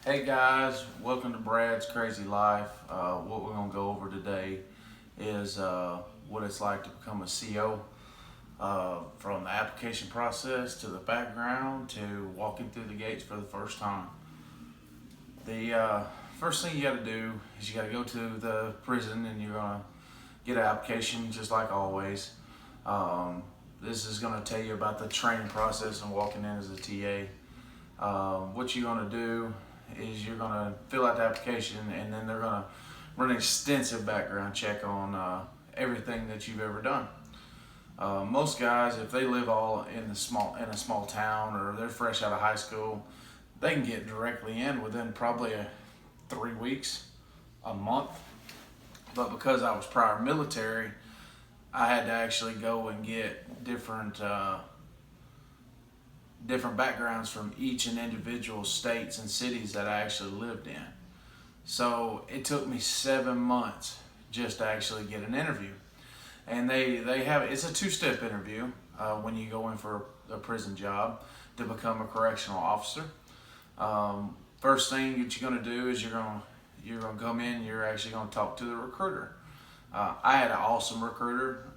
Hey guys, welcome to Brad's Crazy Life. What we're going to go over today is what it's like to become a CO, from the application process to the background to walking through the gates for the first time. The first thing you got to do is you got to go to the prison and you're going to get an application just like always. This is going to tell you about the training process and walking in as a TA. What you're going to do is you're going to fill out the application, and then they're going to run an extensive background check on everything that you've ever done. Most guys, if they live all in a small town or they're fresh out of high school, they can get directly in within probably 3 weeks, a month. But because I was prior military, I had to actually go and get different backgrounds from each and individual states and cities that I actually lived in. So it took me 7 months just to actually get an interview. And they have, it's a two-step interview when you go in for a prison job to become a correctional officer. First thing that you're going to do is you're going to come in. You're actually going to talk to the recruiter. I had an awesome recruiter.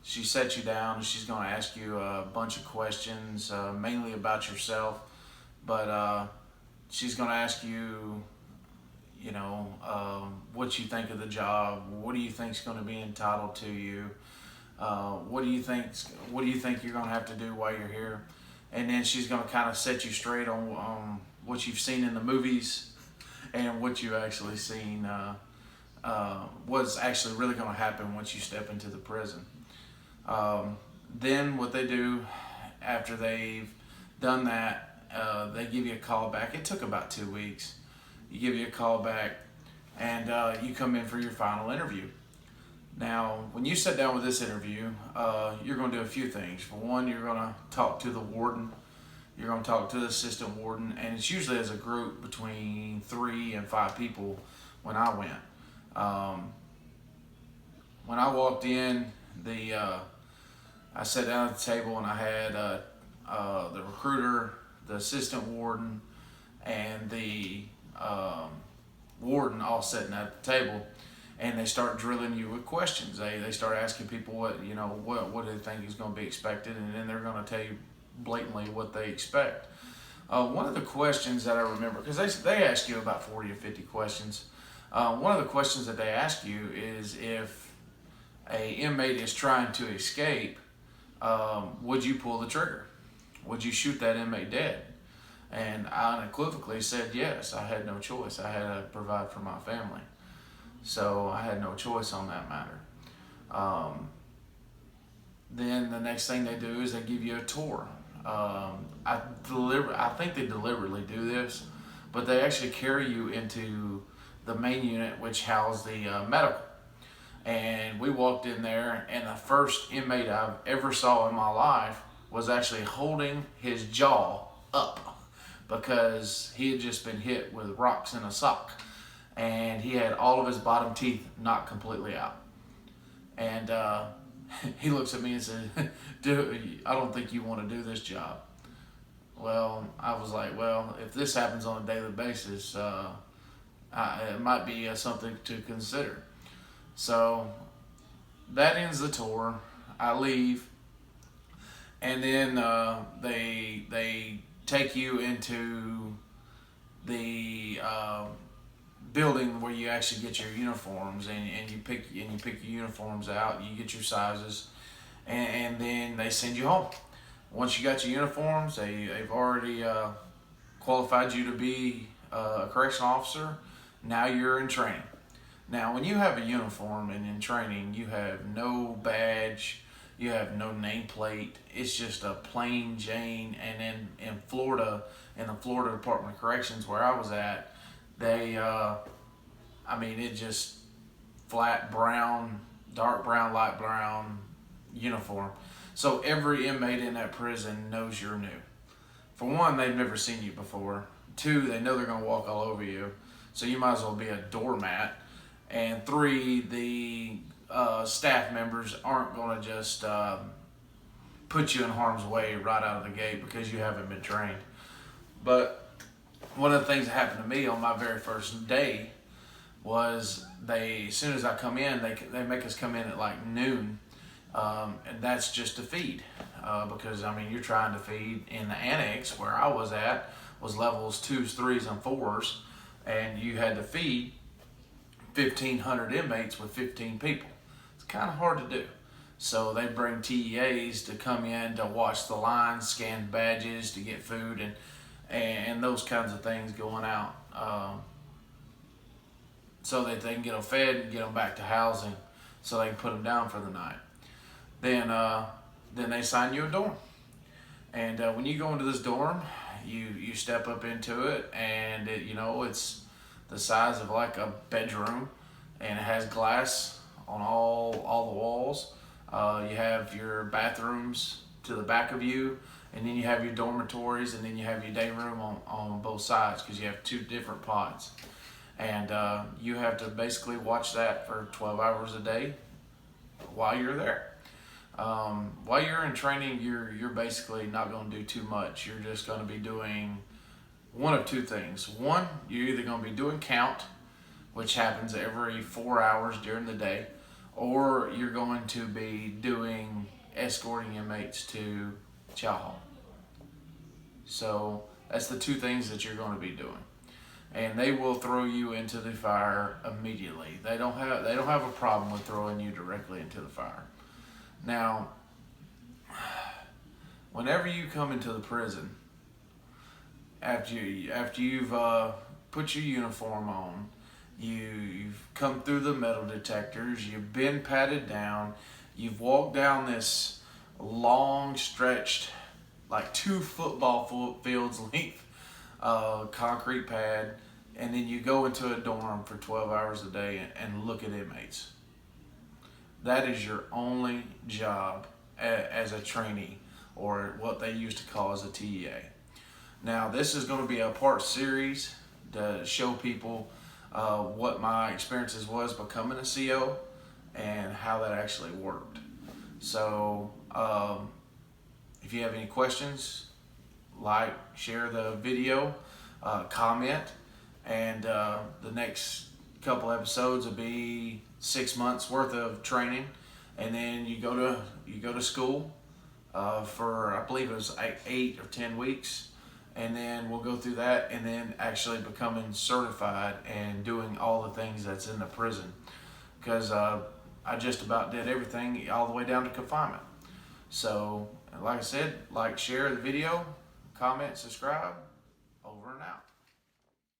She sets you down and she's going to ask you a bunch of questions, mainly about yourself. But she's going to ask you, what you think of the job. What do you think is going to be entitled to you? What do you think you're going to have to do while you're here? And then she's going to kind of set you straight on what you've seen in the movies and what you've actually seen. What's actually really going to happen once you step into the prison. Then what they do after they've done that, they give you a call back. It took about 2 weeks. You give you a call back, and you come in for your final interview. Now, when you sit down with this interview, you're going to do a few things. For one, you're going to talk to the warden. You're going to talk to the assistant warden, and it's usually as a group between 3 and 5 people when I went. When I walked in, I sat down at the table and I had the recruiter, the assistant warden, and the warden all sitting at the table, and they start drilling you with questions. They start asking people what do they think is going to be expected, and then they're going to tell you blatantly what they expect. One of the questions that I remember, because they ask you about 40 or 50 questions. One of the questions that they ask you is if a inmate is trying to escape, would you pull the trigger? Would you shoot that inmate dead? And I unequivocally said yes. I had no choice. I had to provide for my family. So I had no choice on that matter. Then the next thing they do is they give you a tour. I think they deliberately do this, but they actually carry you into the main unit, which housed the medical. And we walked in there, and the first inmate I've ever saw in my life was actually holding his jaw up because he had just been hit with rocks in a sock, and he had all of his bottom teeth knocked completely out. And he looks at me and said, "Dude, I don't think you want to do this job." Well, I was like, well, if this happens on a daily basis, it might be something to consider. So that ends the tour. I leave, and then they take you into the building where you actually get your uniforms, and you pick your uniforms out. You get your sizes, and then they send you home. Once you got your uniforms, they've already qualified you to be a correctional officer. Now you're in training. Now, when you have a uniform and in training, you have no badge, you have no nameplate. It's just a plain Jane. And then in Florida, in the Florida Department of Corrections where I was at, they, it just flat brown, dark brown, light brown uniform. So every inmate in that prison knows you're new. For one, they've never seen you before. Two, they know they're going to walk all over you. So you might as well be a doormat. And 3, the staff members aren't going to just put you in harm's way right out of the gate because you haven't been trained. But one of the things that happened to me on my very first day was as soon as I come in, they make us come in at like noon, and that's just to feed, because I mean you're trying to feed in the annex where I was at was levels 2s, 3s, and 4s, and you had to feed 1,500 inmates with 15 people. It's kind of hard to do. So they bring TEAs to come in to watch the lines, scan badges to get food, and those kinds of things going out, so that they can get them fed and get them back to housing, so they can put them down for the night. Then they assign you a dorm, and when you go into this dorm, you step up into it, and it's the size of like a bedroom, and it has glass on all the walls. You have your bathrooms to the back of you, and then you have your dormitories, and then you have your day room on both sides, because you have 2 different pods. And you have to basically watch that for 12 hours a day while you're there. While you're in training, you're basically not going to do too much. You're just going to be doing one of 2 things. One, you're either going to be doing count, which happens every 4 hours during the day, or you're going to be doing escorting inmates to chow hall. So that's the 2 things that you're going to be doing, and they will throw you into the fire immediately. They don't have a problem with throwing you directly into the fire. Now, whenever you come into the prison, after you've put your uniform on, you've come through the metal detectors, you've been patted down, you've walked down this long stretched, like 2 football fields length concrete pad, and then you go into a dorm for 12 hours a day and look at inmates. That is your only job as a trainee, or what they used to call as a TEA. Now, this is going to be a part series to show people what my experiences was becoming a CO and how that actually worked. So if you have any questions, like, share the video, comment, and the next couple episodes will be 6 months worth of training, and then you go to school for, I believe it was 8 or 10 weeks, and then we'll go through that, and then actually becoming certified and doing all the things that's in the prison, because I just about did everything all the way down to confinement. So like I said, like, share the video, comment, subscribe.